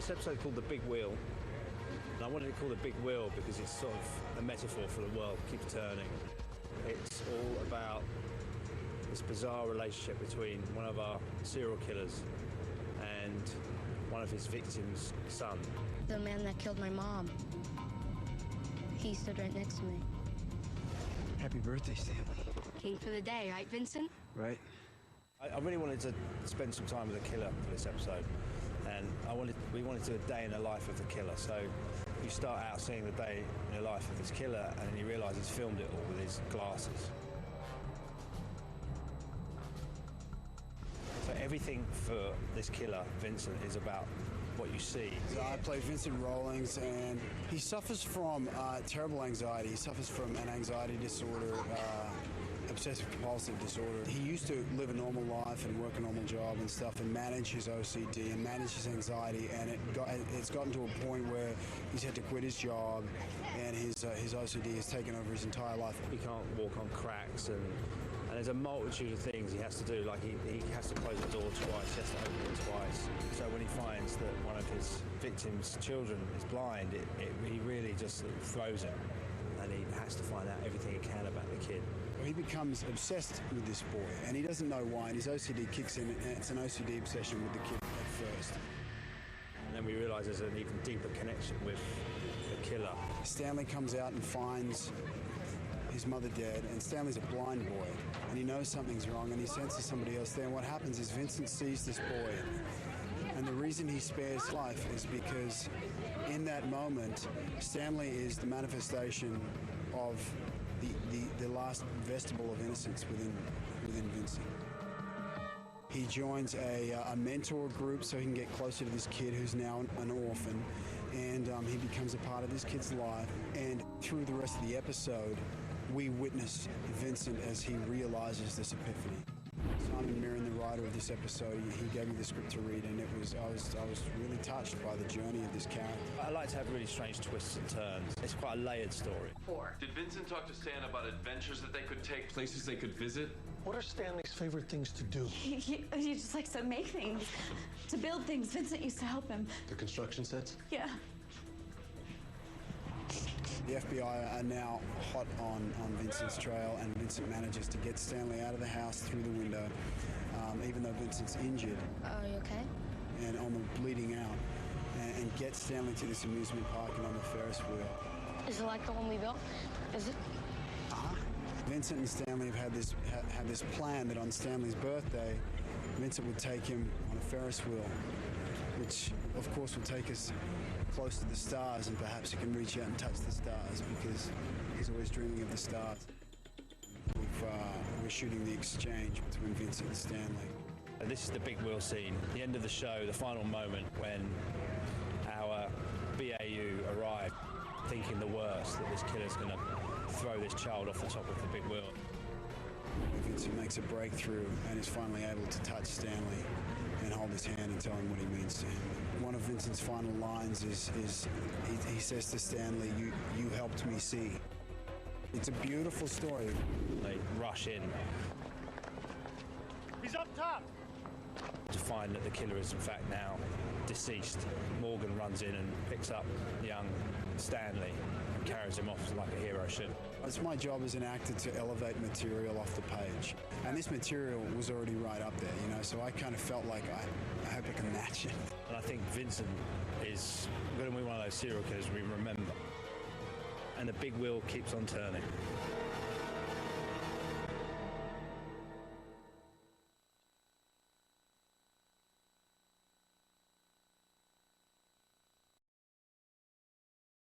this episode called The Big Wheel. And I wanted it called The Big Wheel because it's sort of a metaphor for the world, keeps turning. It's all about this bizarre relationship between one of our serial killers and one of his victims' son. The man that killed my mom. He stood right next to me. Happy birthday, Stanley. Came for the day, right, Vincent? Right. I really wanted to spend some time with the killer for this episode, and we wanted to do a day in the life of the killer. So you start out seeing the day in the life of this killer, and then you realise he's filmed it all with his glasses. So everything for this killer, Vincent, is about what you see. So I play Vincent Rawlings, and he suffers from terrible anxiety. He suffers from an anxiety disorder, obsessive compulsive disorder. He used to live a normal life and work a normal job and stuff and manage his OCD and manage his anxiety, and it's gotten to a point where he's had to quit his job, and his OCD has taken over his entire life. He can't walk on cracks, and there's a multitude of things he has to do. Like he has to close the door twice, he has to open it twice. So when he finds that one of his victims' children is blind, he really just throws him, and he has to find out everything he can about the kid. He becomes obsessed with this boy, and he doesn't know why, and his OCD kicks in, and it's an OCD obsession with the kid at first. And then we realise there's an even deeper connection with the killer. Stanley comes out and finds his mother dead, and Stanley's a blind boy, and he knows something's wrong, and he senses somebody else there. And what happens is Vincent sees this boy, and the reason he spares life is because in that moment, Stanley is the manifestation of the last vestibule of innocence within Vincent. He joins a mentor group so he can get closer to this kid who's now an orphan, and he becomes a part of this kid's life. And through the rest of the episode, we witness Vincent as he realizes this epiphany. Simon Mirren, the writer of this episode, he gave me the script to read, and I was really touched by the journey of this character. I like to have really strange twists and turns. It's quite a layered story. Did Vincent talk to Stan about adventures that they could take, places they could visit? What are Stanley's favorite things to do? He just likes to make things, to build things. Vincent used to help him. The construction sets? Yeah. The FBI are now hot on Vincent's trail, and Vincent manages to get Stanley out of the house through the window, even though Vincent's injured. Are you okay? And on the bleeding out, and get Stanley to this amusement park and on the Ferris wheel. Is it like the one we built? Is it? Vincent and Stanley have had this plan that on Stanley's birthday, Vincent would take him on a Ferris wheel, which of course will take us close to the stars, and perhaps he can reach out and touch the stars because he's always dreaming of the stars. We're shooting the exchange between Vincent and Stanley. This is the big wheel scene, the end of the show, the final moment when our BAU arrive thinking the worst, that this killer's going to throw this child off the top of the big wheel. Vincent makes a breakthrough and is finally able to touch Stanley and hold his hand and tell him what he means to him. One of Vincent's final lines is he says to Stanley, you helped me see. It's a beautiful story. They rush in. He's up top! To find that the killer is in fact now deceased. Morgan runs in and picks up young Stanley and carries him off like a hero should. It's my job as an actor to elevate material off the page. And this material was already right up there, so I kind of felt like I hope I can match it. And I think Vincent is going to be one of those serial killers we remember. And the big wheel keeps on turning.